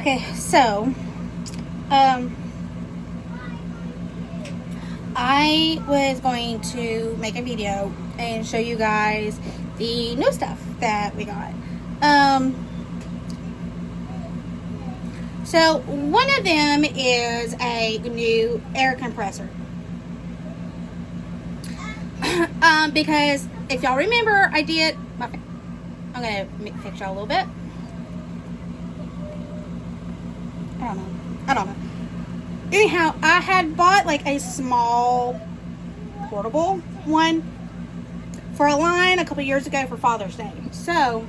Okay, so I was going to make a video and show you guys the new stuff that we got. So one of them is a new air compressor. Because if y'all remember, I'm gonna fix y'all a little bit. I don't know. Anyhow, I had bought like a small portable one for a line a couple years ago for Father's Day. So,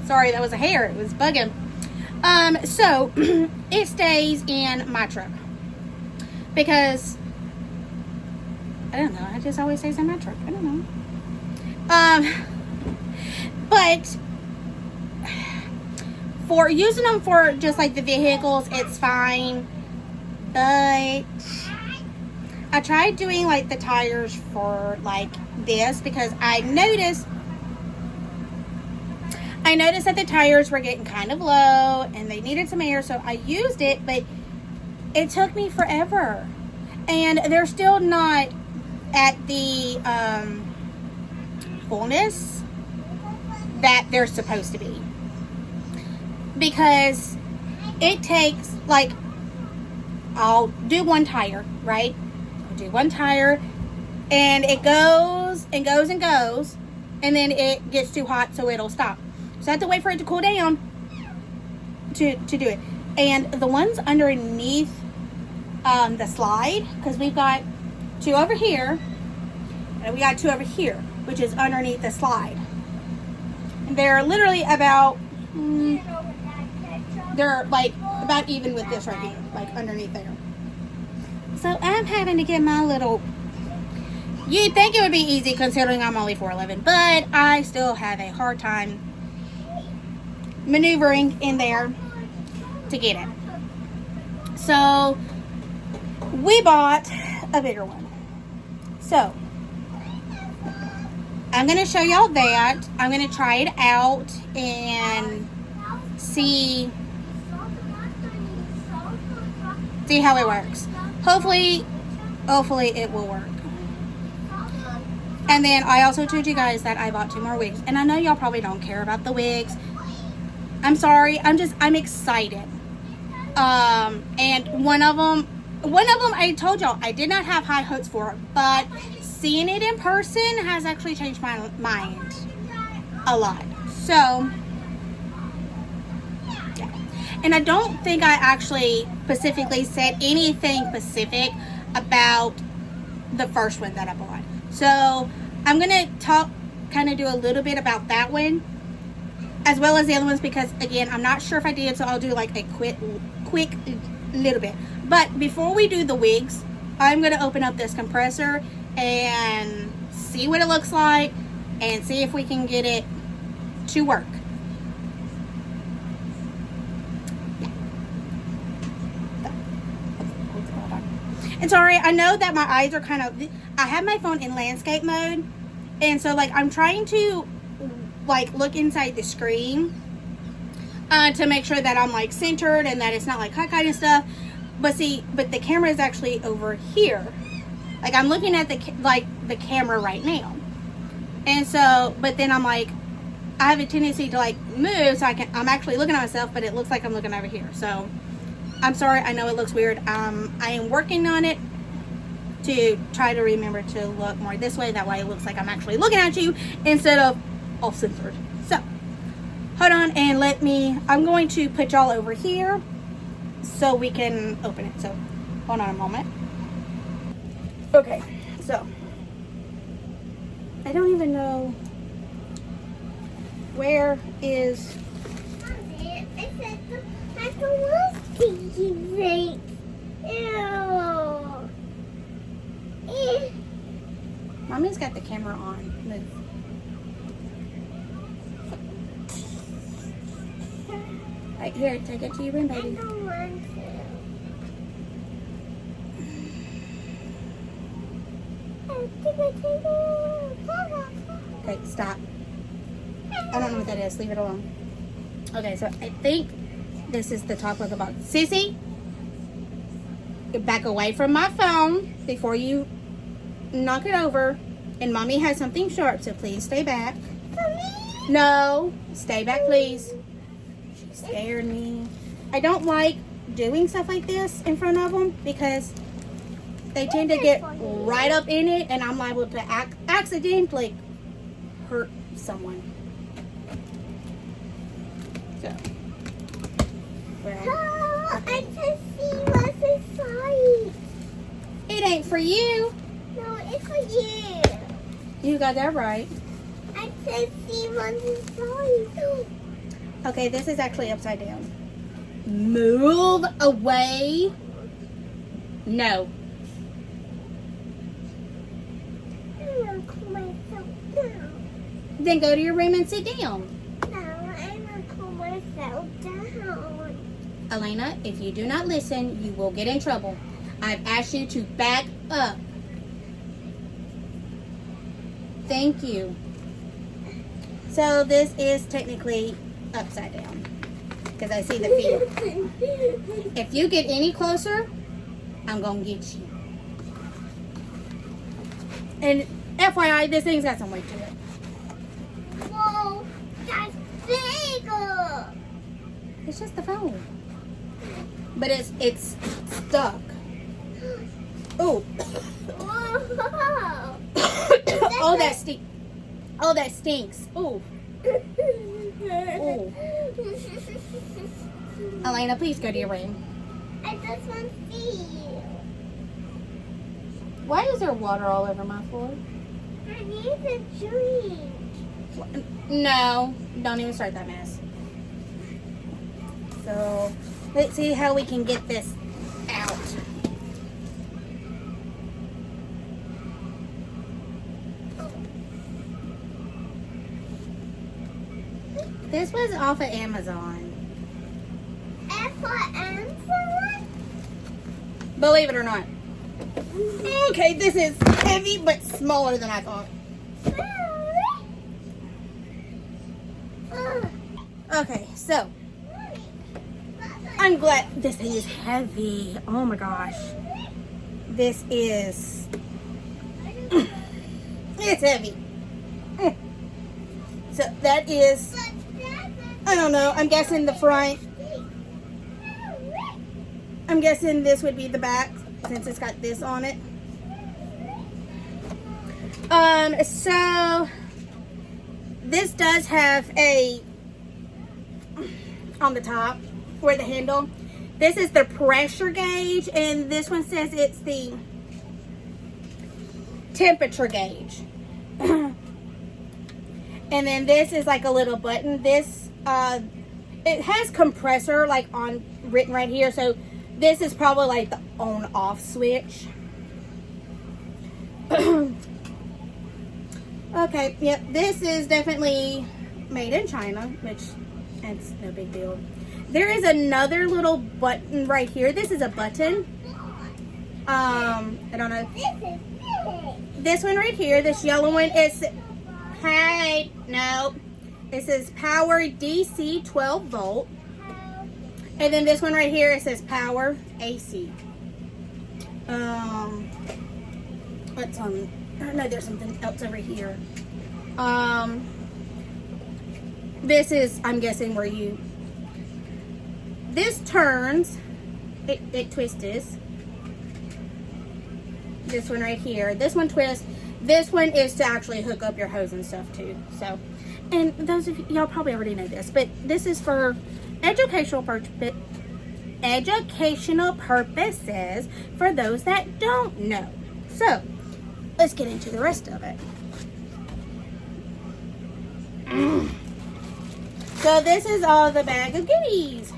sorry, that was a hair. It was bugging. So it stays in my truck because I don't know. It just always stays in my truck. I don't know. But for using them for just like the vehicles, it's fine. But I tried doing like the tires for like this because I noticed that the tires were getting kind of low and they needed some air, so I used it, but it took me forever. And they're still not at the fullness that they're supposed to be. Because it takes, like, I'll do one tire, right? I'll do one tire, and it goes and goes and goes, and then it gets too hot, so it'll stop. So I have to wait for it to cool down to do it. And the ones underneath the slide, because we've got two over here, and we got two over here, which is underneath the slide. And they're literally about... they're like about even with this right here, like underneath there. So I'm having to get my little, you'd think it would be easy considering I'm only 4'11", but I still have a hard time maneuvering in there to get it. So we bought a bigger one. So I'm going to show y'all that. I'm going to try it out and see how it works. Hopefully it will work. And then I also told you guys that I bought 2 more wigs, and I know y'all probably don't care about the wigs. I'm sorry. I'm excited. And one of them I told y'all I did not have high hopes for, but seeing it in person has actually changed my mind a lot. So and I don't think I actually specifically said anything specific about the first one that I bought. So I'm going to kind of do a little bit about that one, as well as the other ones, because again, I'm not sure if I did, so I'll do like a quick little bit. But before we do the wigs, I'm going to open up this compressor and see what it looks like and see if we can get it to work. And sorry, I know that my eyes are kind of, I have my phone in landscape mode, and so like I'm trying to like look inside the screen to make sure that I'm like centered and that it's not like cockeyed and stuff. But the camera is actually over here. Like I'm looking at the camera right now, and so but then I'm like, I have a tendency to like move, so I'm actually looking at myself, but it looks like I'm looking over here. So I'm sorry, I know it looks weird. I am working on it to try to remember to look more this way. That way it looks like I'm actually looking at you instead of all censored. So, hold on and I'm going to put y'all over here so we can open it. So, hold on a moment. Okay, so, I don't even know where is... Mommy's got the camera on. Move. Right here, take it to your room, baby. I don't want to. Okay, stop. I don't know what that is. Leave it alone. Okay, so I think this is the top of the box. Sissy, get back away from my phone before you knock it over. And Mommy has something sharp, so please stay back. No, stay back, please. She scared me. I don't like doing stuff like this in front of them because they tend to get right up in it, and I'm liable to accidentally hurt someone. So, Oh, I just see what's inside. It ain't for you. No, it's for you. You got that right. I just see what's inside. Okay, this is actually upside down. Move away. No. I'm gonna cool myself down. Then go to your room and sit down. No, I'm gonna cool myself down. Elena, if you do not listen, you will get in trouble. I've asked you to back up. Thank you. So this is technically upside down because I see the feet. If you get any closer, I'm going to get you. And FYI, this thing's got some weight to it. Whoa, that's bigger. It's just the phone. But it's stuck. Oh. Whoa. Oh, that stinks. Oh, that stinks. Oh. Oh. Elena, please go to your room. I just want to see you. Why is there water all over my floor? I need a drink. No, don't even start that mess. So, let's see how we can get this out. This was off of Amazon. Amazon? Believe it or not. Okay, this is heavy but smaller than I thought. Okay, so I'm glad this thing is heavy. Oh my gosh. This is it's heavy. So that is, I don't know, I'm guessing the front. I'm guessing this would be the back since it's got this on it. So this does have a on the top where the handle. This is the pressure gauge, and this one says it's the temperature gauge. And then this is like a little button. This it has compressor like on written right here, so this is probably like the on off switch. Okay, yep, this is definitely made in China, which it's no big deal. There is another little button right here. This is a button. I don't know. This one right here, this yellow one is, hey, no. It says power DC 12 volt. And then this one right here, it says power AC. What's on? I know there's something else over here. This is, I'm guessing, where you, this turns, it twists this. This one right here. This one twists. This one is to actually hook up your hose and stuff too. So, and those of y'all probably already know this, but this is for educational purposes for those that don't know. So, let's get into the rest of it. So this is all the bag of goodies.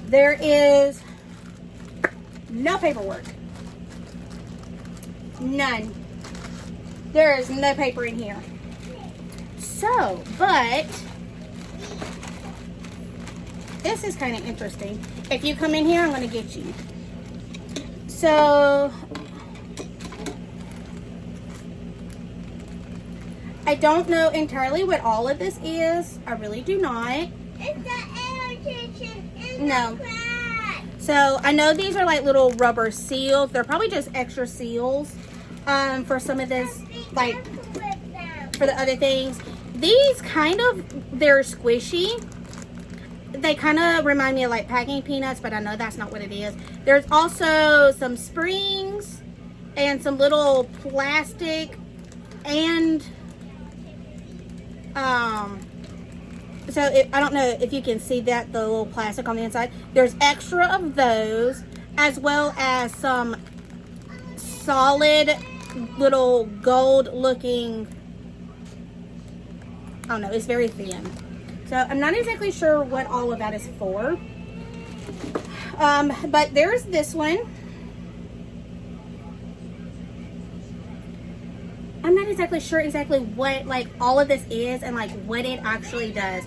There is no paperwork. None. There is no paper in here. So, but this is kind of interesting. If you come in here, I'm going to get you. So, I don't know entirely what all of this is. I really do not. It's the electrician in No. the crack. So I know these are like little rubber seals. They're probably just extra seals for some of this, like for the other things. These they're squishy. They kind of remind me of like packing peanuts, but I know that's not what it is. There's also some springs and some little plastic and so I don't know if you can see that, the little plastic on the inside. There's extra of those, as well as some solid little gold looking, I don't know, it's very thin. So I'm not exactly sure what all of that is for. But there's this one. I'm not exactly sure what like all of this is and like what it actually does.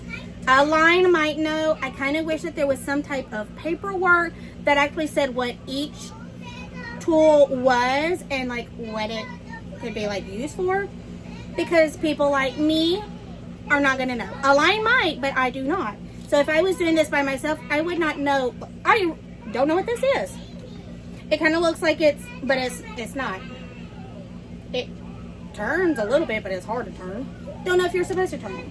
Aline might know. I kind of wish that there was some type of paperwork that actually said what each tool was and like what it could be like used for, because people like me are not going to know. Aline might, but I do not. So if I was doing this by myself, I would not know. I don't know what this is. It kind of looks like but it's not. It turns a little bit, but it's hard to turn. Don't know if you're supposed to turn it.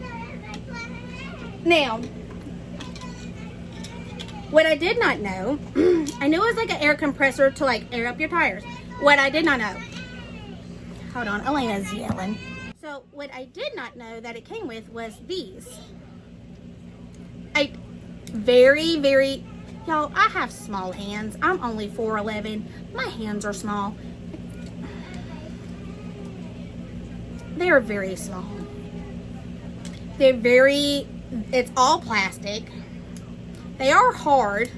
Now, what I did not know, I knew it was like an air compressor to like air up your tires. What I did not know, hold on, Elena's yelling. So what I did not know that it came with was these. Y'all, I have small hands. I'm only 4'11". My hands are small. They're very small. It's all plastic. They are hard,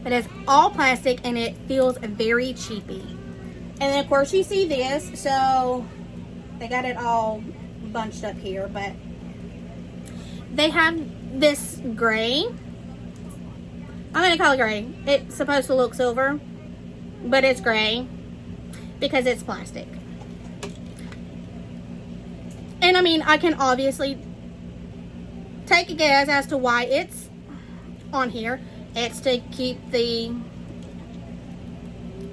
but it's all plastic and it feels very cheapy. And then of course you see this, so they got it all bunched up here, but they have this gray. I'm gonna call it gray. It's supposed to look silver, but it's gray because it's plastic. And I mean, I can obviously take a guess as to why it's on here. It's to keep the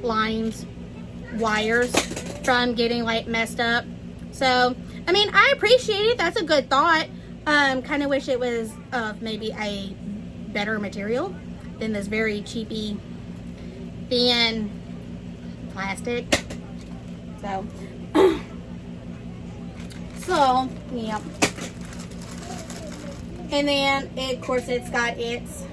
wires from getting like messed up. So, I mean, I appreciate it. That's a good thought. Kind of wish it was maybe a better material than this very cheapy, thin plastic. So, yeah. And then, of course, it's got its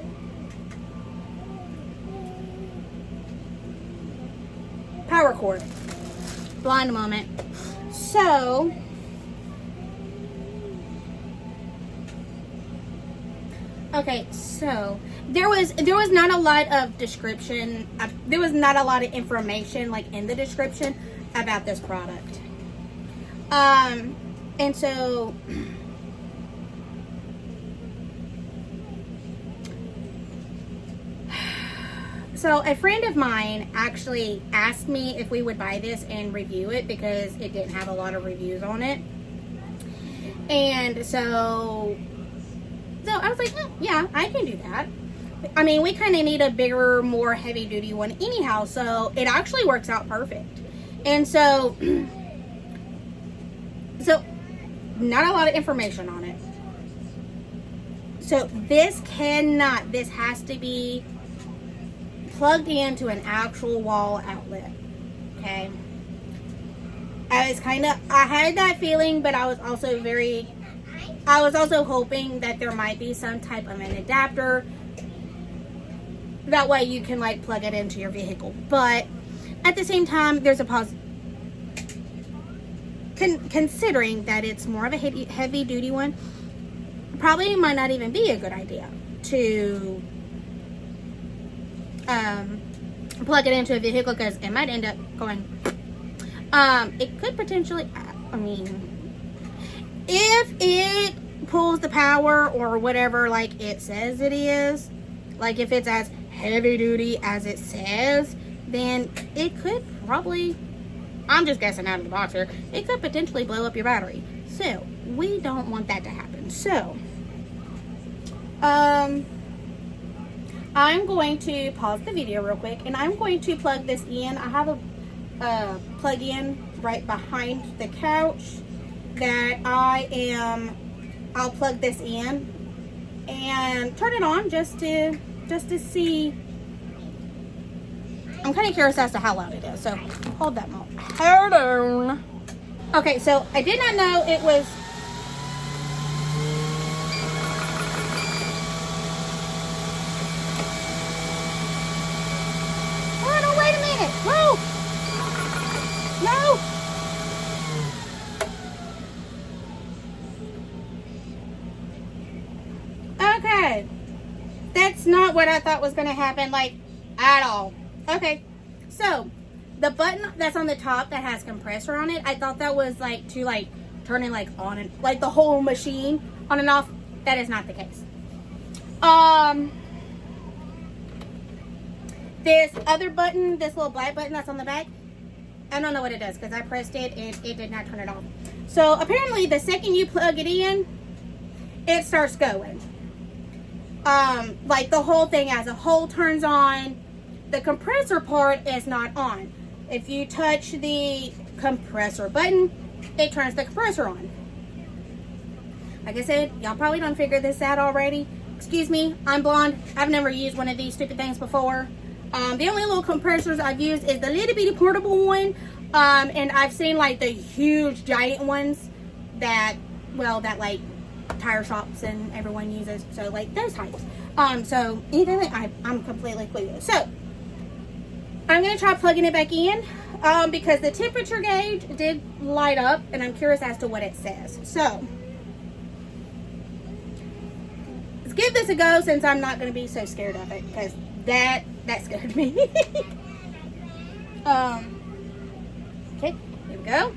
power cord. Blind moment. So, okay, so there was not a lot of description. There was not a lot of information like in the description about this product. And so a friend of mine actually asked me if we would buy this and review it because it didn't have a lot of reviews on it. And so I was like, oh, yeah, I can do that. I mean, we kind of need a bigger, more heavy duty one anyhow, so it actually works out perfect. And so not a lot of information on it. So this has to be plugged into an actual wall outlet. Okay. I had that feeling, but I was also hoping that there might be some type of an adapter. That way you can like plug it into your vehicle. But at the same time, there's a considering that it's more of a heavy duty one, probably might not even be a good idea to plug it into a vehicle because it might end up going. It could potentially, I mean, if it pulls the power or whatever like it says it is, like if it's as heavy duty as it says, then it could probably I'm just guessing out of the box here. It could potentially blow up your battery. So, we don't want that to happen. So, I'm going to pause the video real quick, and I'm going to plug this in. I have a plug-in right behind the couch that I'll plug this in and turn it on just to see. I'm kind of curious as to how loud it is, so hold that moment. Hold on. Okay, so I did not know it was. Oh no! Wait a minute! No! No! Okay, that's not what I thought was going to happen, like at all. Okay, so the button that's on the top that has compressor on it, I thought that was like to like turn it like on and like the whole machine on and off. That is not the case. This other button, this little black button that's on the back, I don't know what it does because I pressed it and it did not turn it on. So apparently the second you plug it in, it starts going. Like the whole thing as a whole turns on. The compressor part is not on. If you touch the compressor button, it turns the compressor on. Like I said, y'all probably don't figure this out already. Excuse me, I'm blonde. I've never used one of these stupid things before. The only little compressors I've used is the little bitty portable one. And I've seen like the huge giant ones that like tire shops and everyone uses. So like those types. So anything that I'm completely clueless. So I'm going to try plugging it back in because the temperature gauge did light up and I'm curious as to what it says. So let's give this a go since I'm not going to be so scared of it because that scared me. Okay, here we go.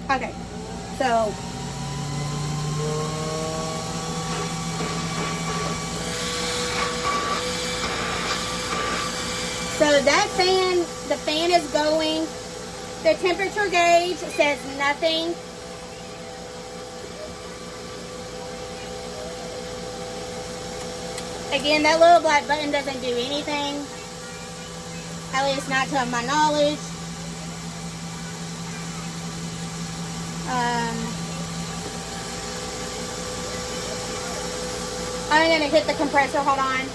Okay, so that fan, the fan is going. The temperature gauge says nothing. Again, that little black button doesn't do anything. At least not to my knowledge. I'm going to hit the compressor. Hold on.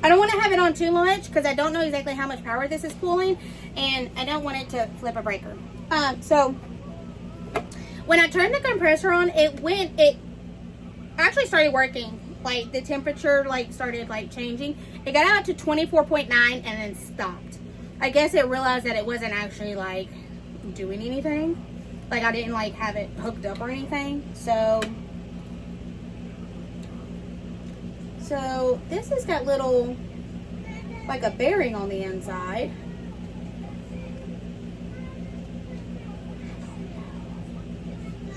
I don't want to have it on too much because I don't know exactly how much power this is pulling and I don't want it to flip a breaker. So when I turned the compressor on, it actually started working. Like the temperature started changing. It got out to 24.9 and then stopped. I guess it realized that it wasn't actually doing anything. Like I didn't have it hooked up or anything. So this has got little, a bearing on the inside.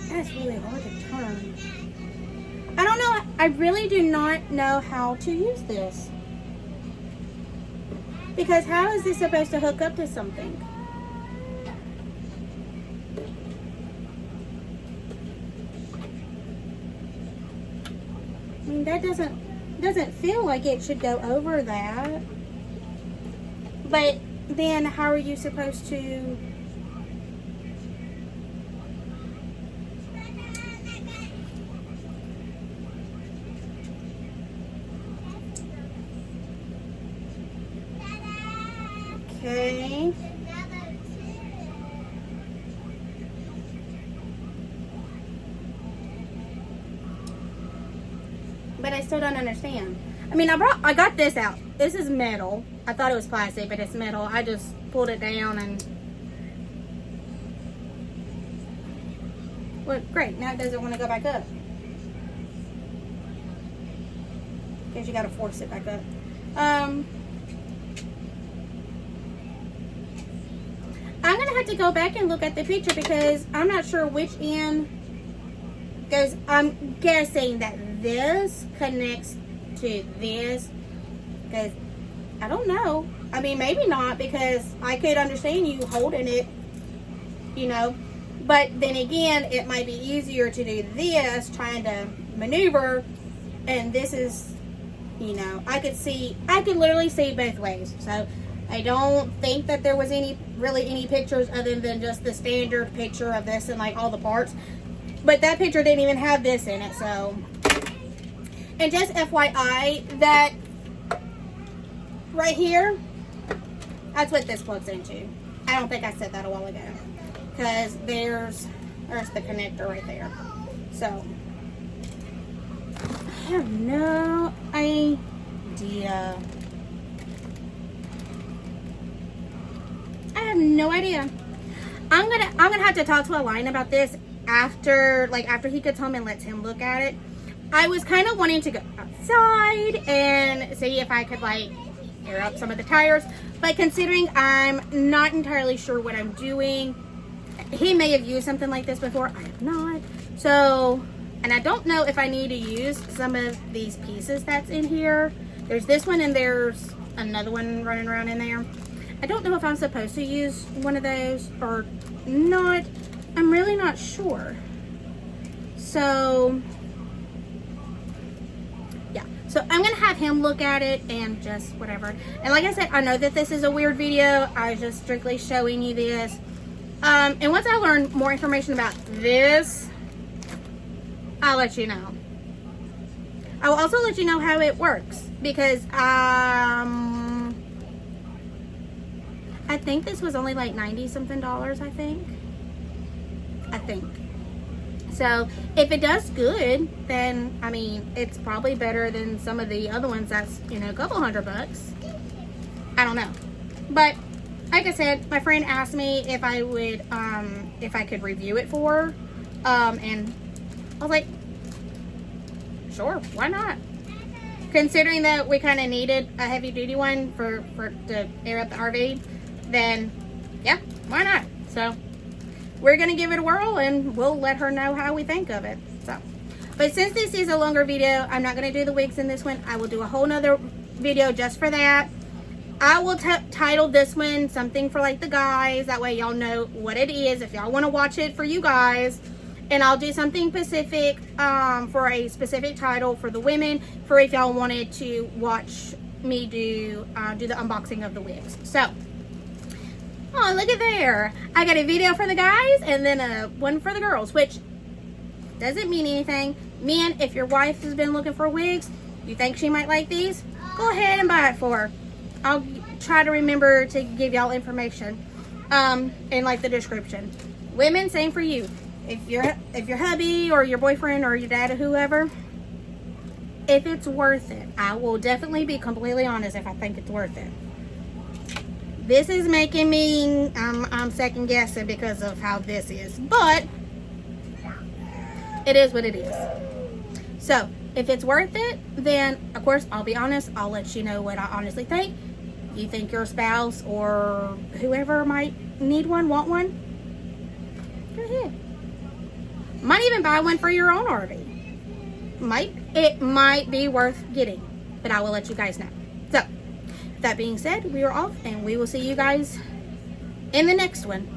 That's really hard to turn. I don't know. I really do not know how to use this. Because how is this supposed to hook up to something? I mean, that doesn't feel like it should go over that. But then how are you supposed to... Okay. But I still don't understand. I mean, I got this out. This is metal. I thought it was plastic, but it's metal. I just pulled it down and Well, great. Now it doesn't want to go back up. Guess you got to force it back up. I'm going to have to go back and look at the picture because I'm not sure which end goes. I'm guessing that this connects to this because I don't know. I mean, maybe not because I could understand you holding it, you know. But then again, it might be easier to do this, trying to maneuver, and this is, you know, I could literally see both ways. So I don't think that there was really any pictures other than just the standard picture of this and like all the parts. But that picture didn't even have this in it, so. And just FYI, that right here, that's what this plugs into. I don't think I said that a while ago. Because there's the connector right there. So, I have no idea. I have no idea. I'm gonna have to talk to Align about this after he gets home and lets him look at it. I was kind of wanting to go outside and see if I could like air up some of the tires, but considering I'm not entirely sure what I'm doing, he may have used something like this before. I have not. So, and I don't know if I need to use some of these pieces that's in here. There's this one and there's another one running around in there. I don't know if I'm supposed to use one of those or not. I'm really not sure. So, yeah. So I'm going to have him look at it and just whatever. And like I said, I know that this is a weird video. I was just strictly showing you this. And once I learn more information about this, I'll let you know. I will also let you know how it works because I think this was only like $90 something, I think. So if it does good, then I mean it's probably better than some of the other ones that's, you know, a couple $100. I don't know. But like I said, my friend asked me if I would, if I could review it for her, and I was like, sure, why not? Considering that we kind of needed a heavy-duty one to air up the RV, then yeah, why not? So we're gonna give it a whirl, and we'll let her know how we think of it. So, but since this is a longer video, I'm not gonna do the wigs in this one. I will do a whole nother video just for that. I will title this one something for like the guys. That way y'all know what it is if y'all want to watch it for you guys. And I'll do something specific for a specific title for the women for if y'all wanted to watch me do the unboxing of the wigs. So, oh, look at there. I got a video for the guys and then one for the girls, which doesn't mean anything. Men, if your wife has been looking for wigs, you think she might like these, go ahead and buy it for her. I'll try to remember to give y'all information in like the description. Women, same for you. If your hubby or your boyfriend or your dad or whoever, if it's worth it, I will definitely be completely honest if I think it's worth it. This is making me I'm second guessing because of how this is, but it is what it is. So if it's worth it, then of course I'll be honest. I'll let you know what I honestly think. You think your spouse or whoever might need one, want one, go ahead. Might even buy one for your own RV. It might be worth getting, but I will let you guys know. So, that being said, we are off, and we will see you guys in the next one.